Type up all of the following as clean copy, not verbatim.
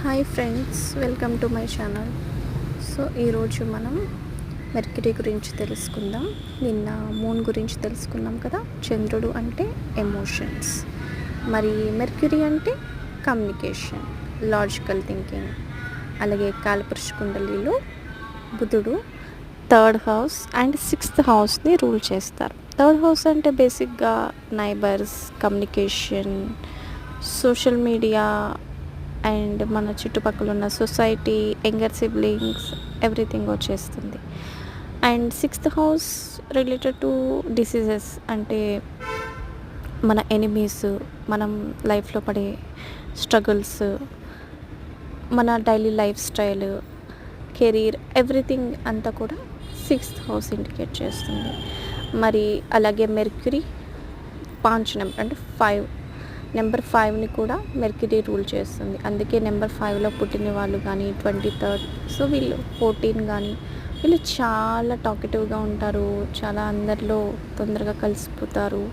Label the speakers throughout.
Speaker 1: Hi friends, welcome to my channel. So ఈరోజు మనం mercury గురించి తెలుసుకుందాం. నిన్న మూన్ గురించి తెలుసుకున్నాం కదా. చంద్రుడు అంటే ఎమోషన్స్, మరి మెర్క్యూరీ అంటే కమ్యూనికేషన్, లాజికల్ థింకింగ్. అలాగే కాలపురుష కుండలిలో బుధుడు థర్డ్ హౌస్ అండ్ సిక్స్త్ హౌస్ని రూల్ చేస్తారు. థర్డ్ హౌస్ అంటే బేసిక్గా neighbours, communication, social media and మన చుట్టుపక్కల ఉన్న సొసైటీ, యంగర్ సిబ్లింగ్స్, ఎవ్రీథింగ్ వచ్చేస్తుంది. And sixth house related to diseases, అంటే మన ఎనిమీస్, మనం లైఫ్లో పడే స్ట్రగుల్స్, మన daily life style, career, everything అంతా కూడా సిక్స్త్ హౌస్ ఇండికేట్ చేస్తుంది. మరి అలాగే మెర్క్యూరీ పాంచ్ నెంబర్ అంటే 5, నెంబర్ 5ని కూడా మెర్క్యూరీ రూల్ చేస్తుంది. అందుకే నెంబర్ 5లో పుట్టిన వాళ్ళు కానీ 23rd, సో వీళ్ళు 14 కానీ వీళ్ళు చాలా టాకెటివ్గా ఉంటారు, చాలా అందరిలో తొందరగా కలిసిపోతారు.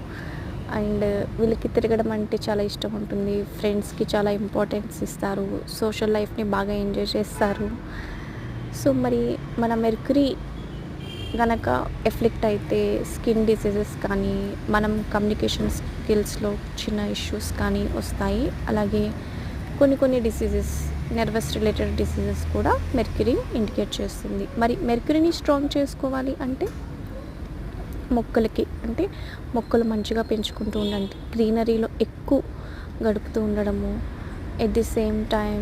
Speaker 1: అండ్ వీళ్ళకి తిరగడం అంటే చాలా ఇష్టం ఉంటుంది, ఫ్రెండ్స్కి చాలా ఇంపార్టెన్స్ ఇస్తారు, సోషల్ లైఫ్ని బాగా ఎంజాయ్ చేస్తారు. సో మరి మన మెర్క్యూరీ గనక ఎఫ్లెక్ట్ అయితే స్కిన్ డిసీజెస్ కానీ, మనం కమ్యూనికేషన్ స్కిల్స్లో చిన్న ఇష్యూస్ కానీ వస్తాయి. అలాగే కొన్ని డిసీజెస్, నర్వస్ రిలేటెడ్ డిసీజెస్ కూడా మెర్క్యూరీ ఇండికేట్ చేస్తుంది. మరి మెర్క్యూరీని స్ట్రాంగ్ చేసుకోవాలి అంటే మొక్కలు మంచిగా పెంచుకుంటూ ఉండండి, గ్రీనరీలో ఎక్కువ గడుపుతూ ఉండడము, ఎట్ ది సేమ్ టైం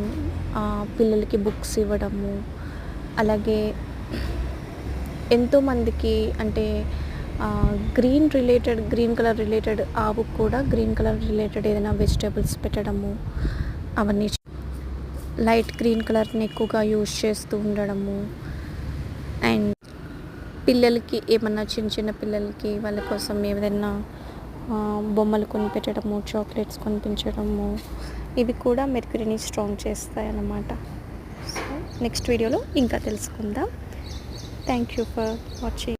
Speaker 1: పిల్లలకి బుక్స్ ఇవ్వడము. అలాగే ఎంతోమందికి అంటే గ్రీన్ కలర్ రిలేటెడ్ ఆవుకు కూడా గ్రీన్ కలర్ రిలేటెడ్ ఏదైనా వెజిటేబుల్స్ పెట్టడము, అవన్నీ లైట్ గ్రీన్ కలర్ని ఎక్కువగా యూజ్ చేస్తూ ఉండడము. అండ్ పిల్లలకి ఏమన్నా చిన్న పిల్లలకి వాళ్ళ కోసం ఏదైనా బొమ్మలు కొని పెట్టడము, చాక్లెట్స్ కొనిపించడము, ఇవి కూడా మెర్క్యూరీని స్ట్రాంగ్ చేస్తాయి అన్నమాట. సో నెక్స్ట్ వీడియోలో ఇంకా తెలుసుకుందాం. Thank you for watching.